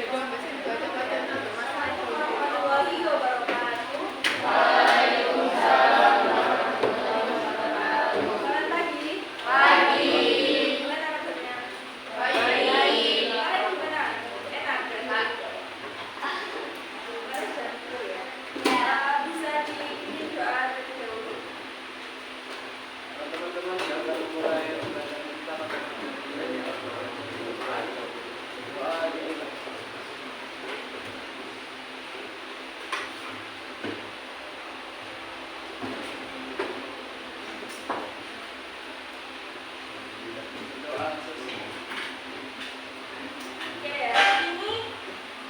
warahmatullahi wabarakatuh. Waalaikumsalam warahmatullahi wabarakatuh. Selamat pagi. Pagi. Gimana kabarnya? Baik. Kalian gimana? Enak kan? Kalian jangan dulu ya. Bisa dibikin doa terlebih dahulu. Teman-teman akan mulai belajar kita Oke, hari ini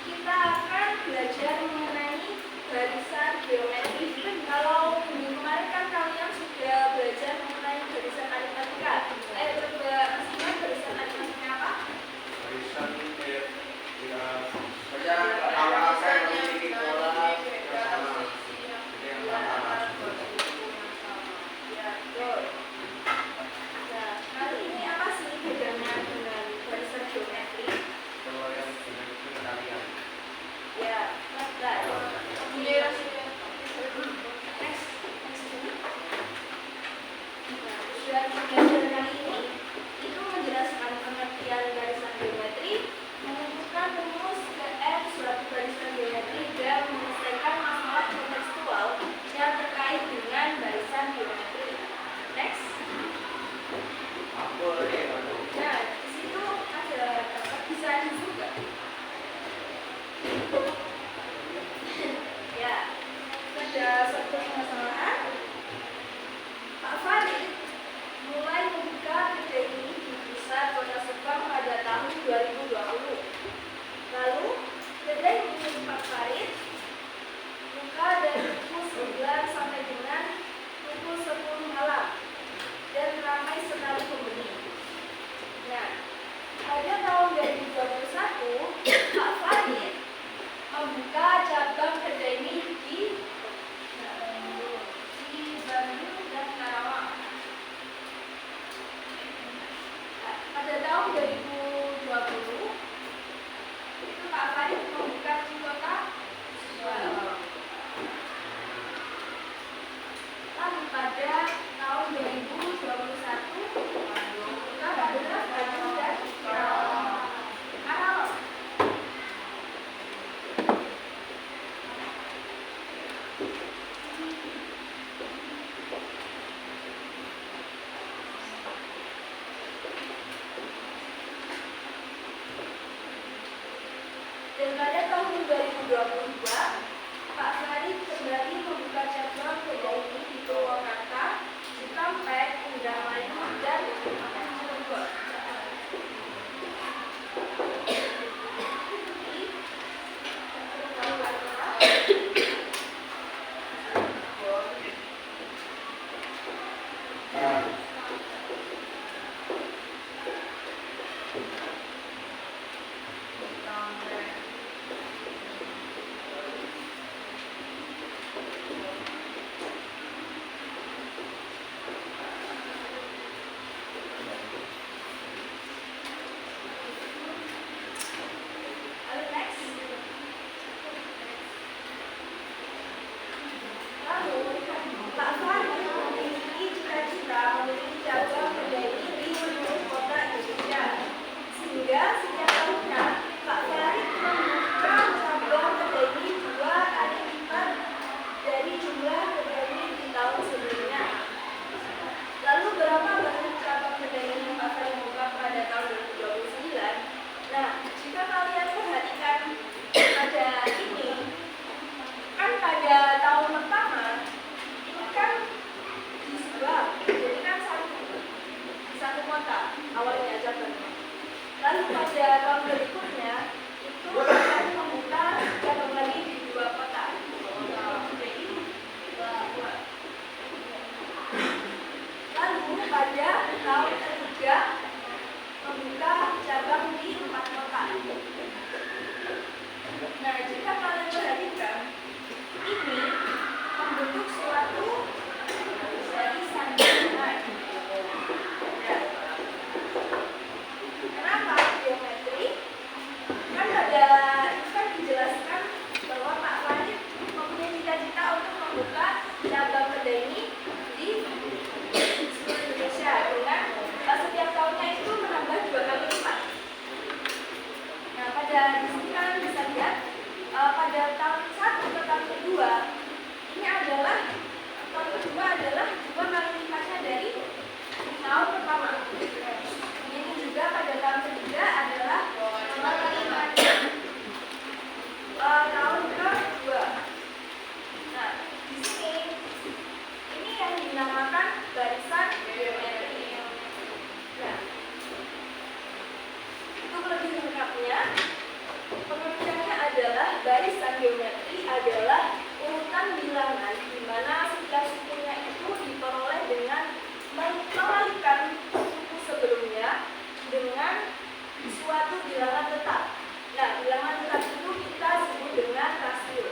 kita akan belajar mengenai barisan geometri. Kalau minggu kemarin kan kalian sudah belajar mengenai barisan aritmatika. Ayo coba masih ingat barisan aritmatika apa? barisan saja awal saya memiliki pola bersama yang pertama. Ya, betul. Nah, kali ini apa sih bedanya dengan barisan geometri? Kalau yang itu kalian Ya, enggak. Next ini. Nah, tujuan pembelajaran kali ini itu menjelaskan pengertian barisan geometri, menentukan rumus GF suatu barisan geometri dan menyelesaikan masalah kontekstual yang terkait dengan barisan geometri. Next. apa lagi? Nah, di situ ada bisa juga. Ya, ada satu permasalahan. Pak Farid mulai membuka kedai ini di pusat Kota Subang pada tahun 2020. Lalu, kedai milik Pak Farid buka dari pukul 9 sampai dengan pukul 10 malam dan ramai sekali pembeli. Nah, pada tahun 2021, Pak Farid membuka cabang kedai ini di Bandung dan Karawang. Nah, pada tahun 2020, itu Pak Farid membuka di Kota Subang. Lalu pada tahun 2021, buka pada Bandung dan Karawang. Dan pada tahun 2022, Pak Farid kembali membuka cabang kedai ini di Purwakarta, Cikampek, Indramayu, dan Cirebon. Lalu next. Lalu, Pak Farid memiliki cita-cita memiliki cabang kedai ini di seluruh kota Indonesia. Sehingga setiap tahunnya, Pak Farid membuka cabang kedai ini 2 kali lipat dari jumlah kedai ini di tahun sebelumnya. Lalu berapa banyak cabang kedai ini Pak Farid buka pada tahun 2029? Nah, jika kalian perhatikan pada ini, kan pada tahun pertama ini kan di Subang, jadi kan satu kota awalnya cabangnya. Lalu pada tahun berikutnya itu akan membuka cabang lagi di 2 kota. Jadi lalu pada tahun ketiga membuka cabang di 4 kota. Nah, jika kalian perhatikan, ini membentuk suatu barisan geometri. Ya. Kenapa geometri? Kan pada pada di sini kalian bisa lihat pada tahun 1 ke tahun kedua ini adalah tahun kedua adalah 2 kali lipatnya dari tahun pertama. Ini juga pada tahun ketiga adalah 2 kali lipatnya tahun kedua. Nah, di sini ini yang dinamakan barisan geometri. Nah, untuk lebih lengkapnya, pengertiannya adalah barisan geometri adalah urutan bilangan di mana setiap sukunya itu diperoleh dengan mengalikan suku sebelumnya dengan suatu bilangan tetap. Nah, bilangan tetap itu kita sebut dengan rasio.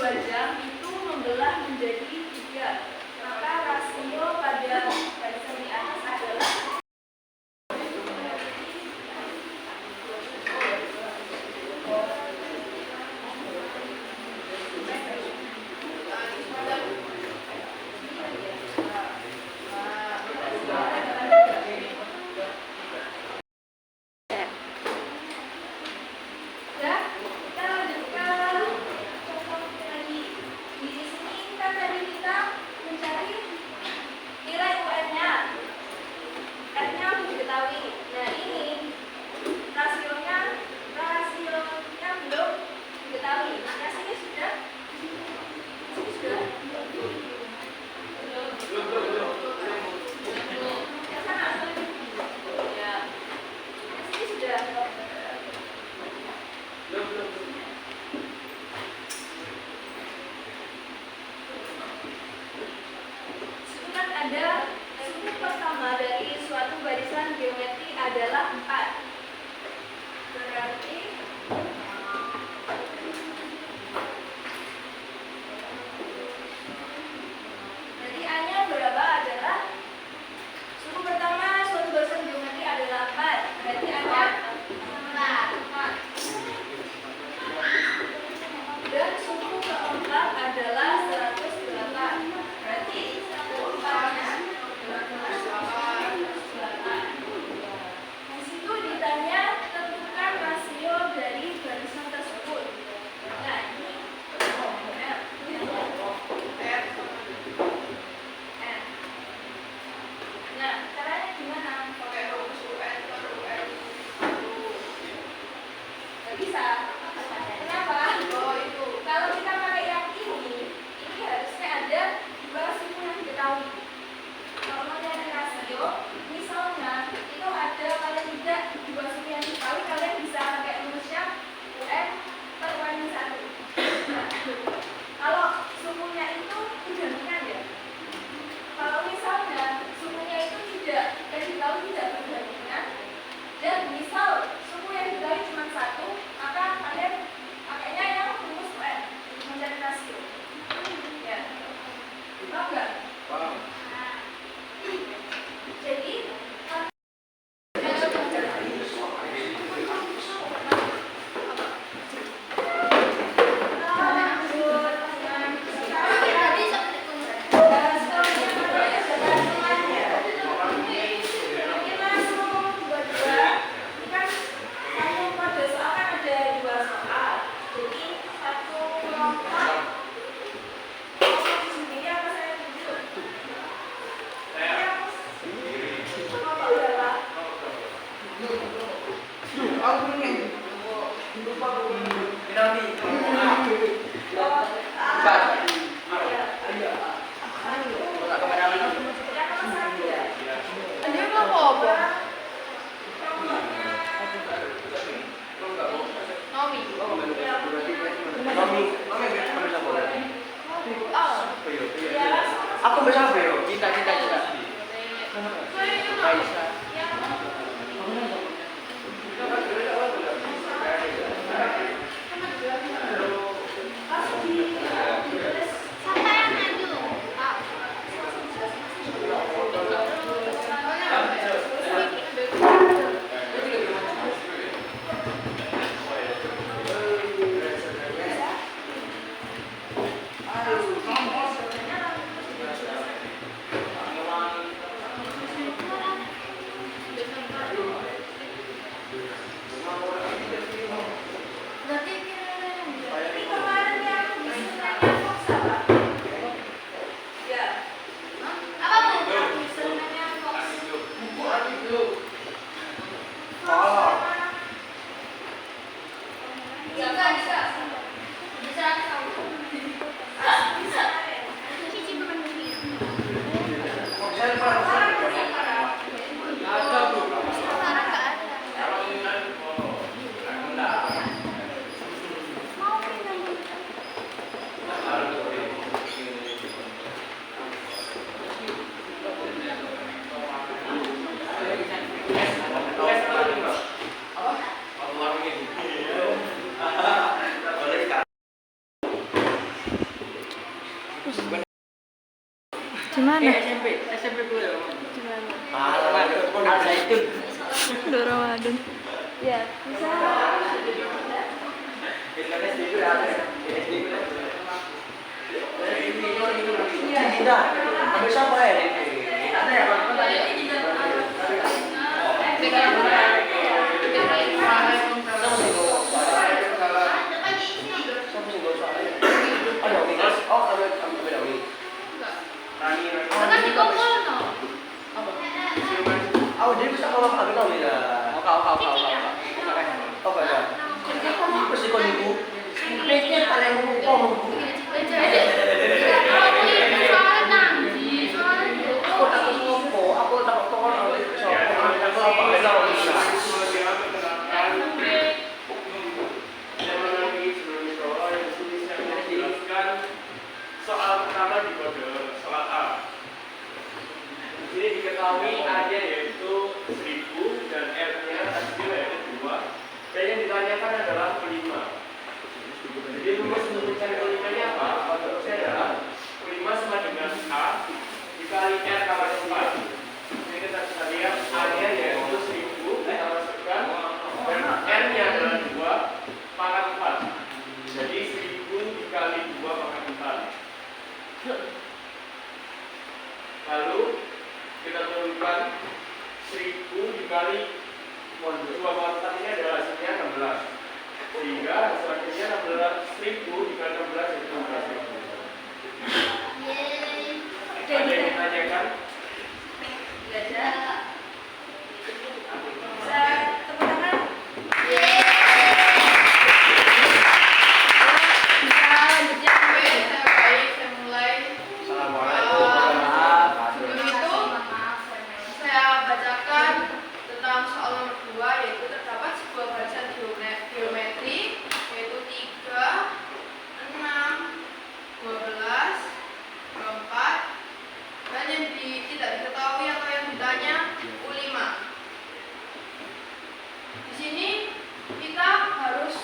2 jam itu membelah menjadi 3. Maka rasio pada barisan di atas adalah ya, kita lanjutkan contoh lagi. Di sini kan tadi kita Di mana? SMP dulu ya. Di mana? Al Zaitun. Udah Ramadan. Ya, bisa. Tidak, sampai siapa ya? Ada ya? Oh, dia bisa kalau aku tahu ya. Oh, enggak. Terus ikut ibu. Pikir paling aku takut soal pertama di kode soal A. Di sini diketahui A-nya yaitu 1000 dan R-nya hasilnya yaitu 2. Dan yang ditanyakan adalah kelima. Jadi rumus untuk mencari kelimanya apa? Rumusnya adalah kelima sama dengan A dikali R kali 4. Jadi kita bisa lihat A-nya yaitu 1000 kita masukkan dan R-nya adalah 2 pangkat 4. Jadi 1000 dikali 2 pangkat 4. Lalu kita turunkan 1000 dikali 2 pangkat 4 ini adalah hasilnya 16. Sehingga hasil akhirnya 1000 dikali 16 yaitu 16. Ada yang ditanyakan? Tidak ada. Bisa tepuk tangan? Bisa lanjutnya. Baik, saya mulai. Sebelum itu, saya bacakan tentang soal nomor 2, yaitu terdapat sebuah barisan geometri, yaitu 3, 6, 12, 24, dan yang tidak diketahui atau yang ditanya U5. Di sini kita harus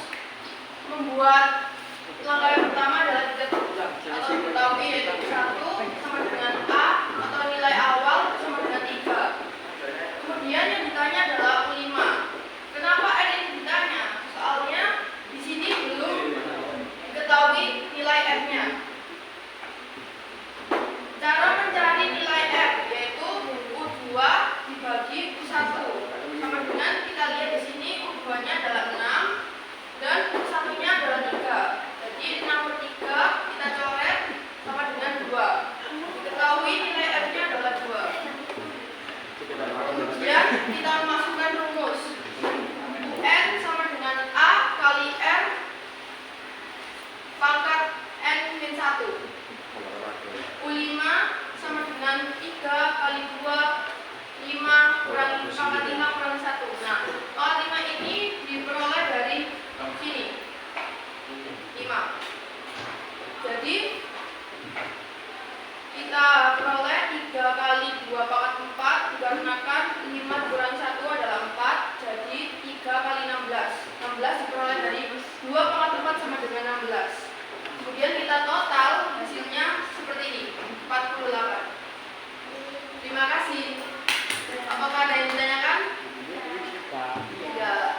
membuat langkah yang pertama adalah atau diketahui yaitu 1 sama dengan A atau nilai awal sama dengan 3. Kemudian yang ditanya adalah U5. Kenapa R ini ditanya? Soalnya di sini belum diketahui nilai R-nya. Cara mencari nilai R yaitu U2 dibagi U1 sama dengan kita lihat di sini U2-nya adalah 6 dan U1-nya adalah 3. Jadi 6/3 kita coret sama dengan 2. Diketahui nilai R-nya adalah 2. Kemudian kita masukkan rumus UN sama dengan A kali R pangkat N-1. U5 sama dengan 3 kali 2, 5 kurangi pangkat 5 kurangi 1. Nah, pangkat 5 ini diperoleh dari sini 5. Jadi kita peroleh 3 kali 2 pangkat 4 dikarenakan 5 kurangi 1 adalah 4. Jadi 3 kali 16. 16 diperoleh dari 2 pangkat 4 sama dengan 16. Kemudian kita total hasilnya seperti ini, 48. Terima kasih. Apakah ada yang ditanyakan? Tidak.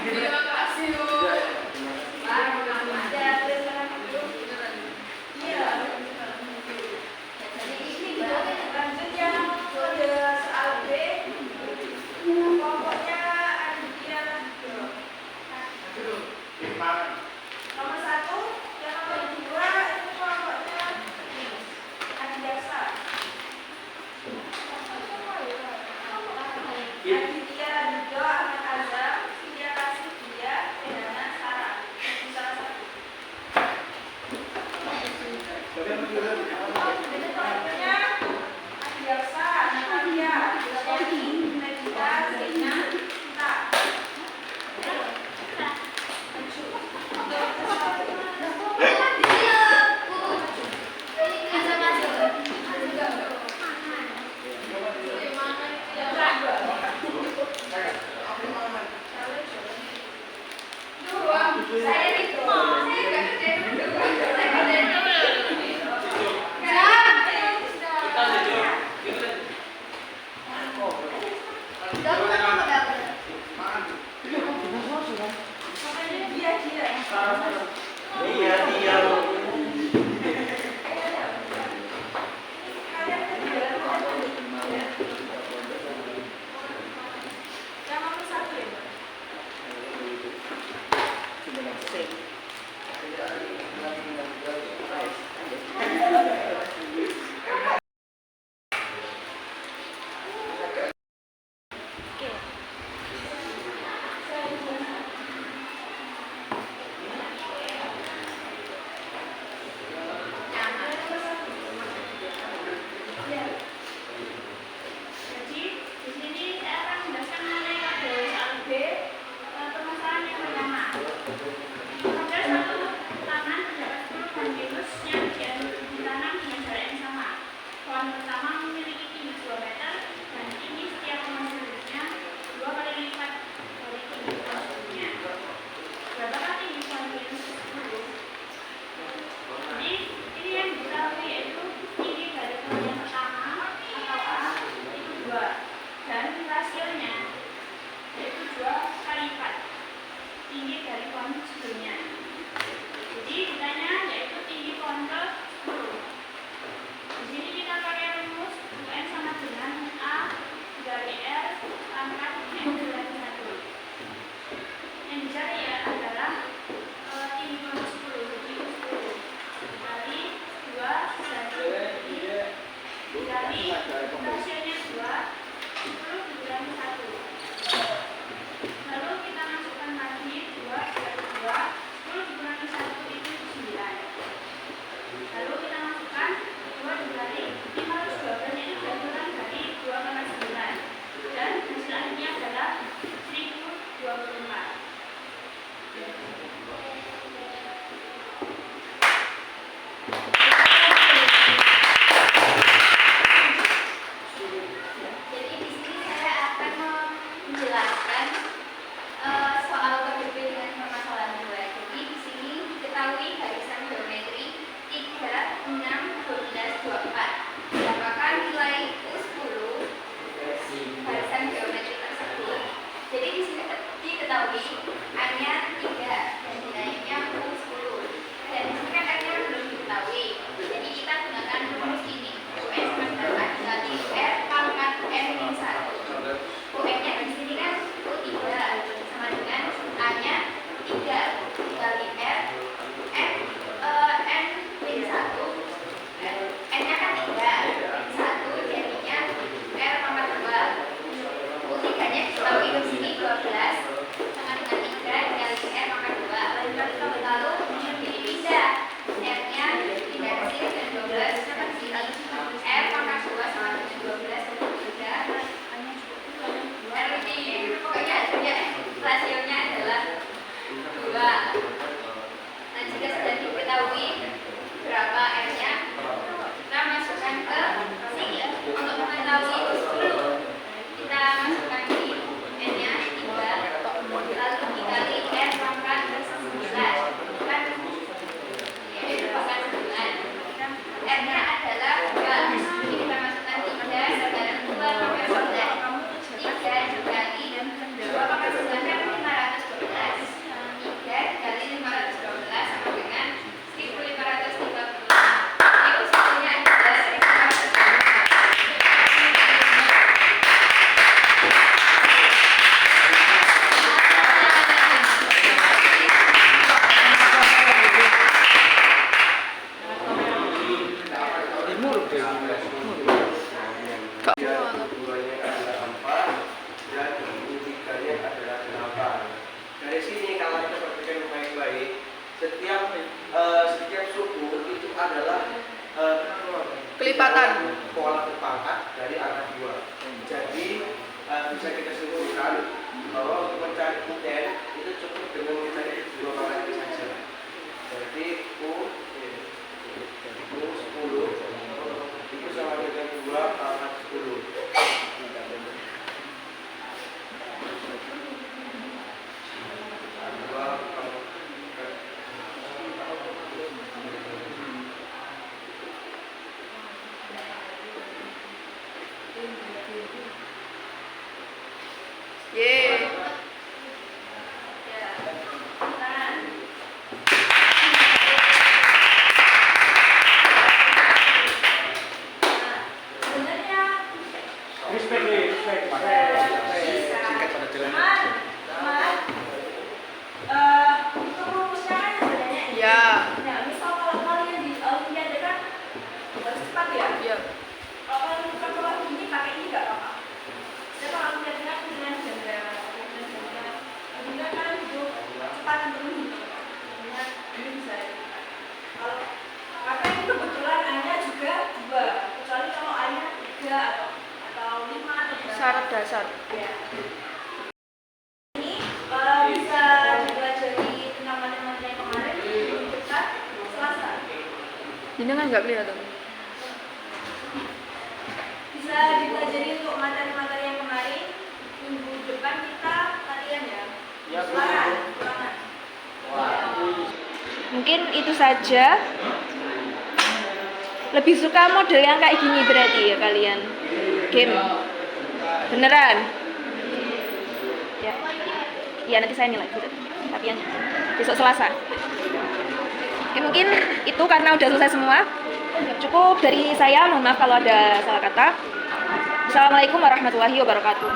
Terima kasih. Lanjutnya kode soal B. Pokoknya Aditya. Nomor 1, yang nomor 2 itu kelompoknya Adidarsa. Aditya Rido, Ahmad Azam, Vidya Kasih Dia, Fedana Sarah. Itu salah satu. Kelompoknya Adidarsa, Natalia, Yosemi, Nagita, Zena, Sita. Udah bukan apa apa. Dia. Iya, dia. Kalian kan jalan ya. Yang nomor 1 ya, Mbak? Jadi di sini saya akan menjelaskan mengenai tabel soal B. Permasalahan yang pertama. Pada satu tangan terdapat 10 kontinus yang ditanam dengan jarak yang sama. Pohon pertama memiliki tinggi 2 meter dan tinggi setiap pohon selanjutnya 2 kali lipat dari tinggi pohon sebelumnya. Berapakah tinggi kontinus 10? Jadi ini yang diketahui yaitu tinggi dari pohon yang pertama atau A itu 2 dan rasionya yaitu 2 kali lipat tinggi dari pohon sebelumnya. Jadi ditanya yaitu tinggi pohon ke 10. Di sini kita pakai rumus UN sama dengan A dikali R pangkat N dikali 1. Yang dicari ya adalah tinggi pohon 10. Jadi 10 dikali 2 dikali rasionya 2 10 dikurangi 1. Lalu kita masukkan lagi 2 dikali 2 10 dikurangi 1 itu 9. Lalu kita masukkan 2 dikali 512 ini berkurang dari 2,9 dan hasil akhirnya adalah 1024. Jadi di sini saya akan menjelaskan soal KBB dengan permasalahan 2. Jadi di sini diketahui barisan geometri 3, 6, 12, 24. Berapakah nilai U10 barisan geometri tersebut? Jadi di sini diketahui hanya 3 dan nilainya U10. Dan di sini kan R-nya belum diketahui. Jadi kita gunakan rumus ini. UN sama dengan A dikali R pangkat N min 1. UN-nya di sini kan U3 sama dengan A-nya 3 dikali R N min 1. N-nya kan 3 min 1 jadinya R pangkat 2. U3-nya diketahui di sini 12 sama dengan 3 dikali R pangkat 2. Lalu dipindah R-nya pindah ke sini dan 12 sama di sini R pangkat 2 sama dengan 12 dan 3 R ini pokoknya hasilnya rasionya adalah 2. Nah jika sudah diketahui berapa R-nya, kita masukkan ke sini untuk mengetahui U10. Kita masukkan di N-nya 3 lalu dikali R pangkat 9 kan ya itu pangkat 9. R-nya adalah 2. Jadi kita masukkan 3 sekarang 2 pangkat 9. 3 dikali 2 pangkat 9 kan 512. 3 dikali 512 sama dengan 1535. Jadi usulnya adalah 1535. Duanya adalah 4 dan U3-nya adalah 8. Dari sini kalau kita perhatikan baik-baik, setiap suku itu adalah Kelipatan. pola berpangkat dari angka 2. Jadi bisa kita simpulkan bahwa untuk mencari U10 itu cukup dengan mencari 2 pangkat ini saja. Jadi U10 itu sama dengan 2 pangkat 10. Respect nih, respect. Bisa. Teman, untuk rumusnya kan sebenarnya ini. Ya. Nah, misal kalau kalian di Olimpiade kan harus cepat ya. Iya. Kalau kalian bukan pola begini pakai ini nggak apa-apa. Saya kalau Olimpiade kan dengan ganda, juga kan hidup cepat untuk menghitung. Dengan ini bisa. Kalau karena ini kebetulan A-nya juga 2, kecuali kalau A-nya 3 atau 5 atau berapa. Syarat dasar. Ya. Ini bisa dipelajari tentang matematika yang kemarin minggu depan Selasa. Ini kan nggak kelihatan. Bisa dipelajari untuk materi-materi yang kemarin minggu depan kita latihan ya. Ulangan. Mungkin itu saja. Lebih suka model yang kayak gini berarti ya kalian. Game. Beneran? Ya. Ya nanti saya nilai gitu. Tapi yang besok Selasa. Oke, mungkin itu karena udah selesai semua. Cukup dari saya, mohon maaf kalau ada salah kata. Assalamualaikum warahmatullahi wabarakatuh.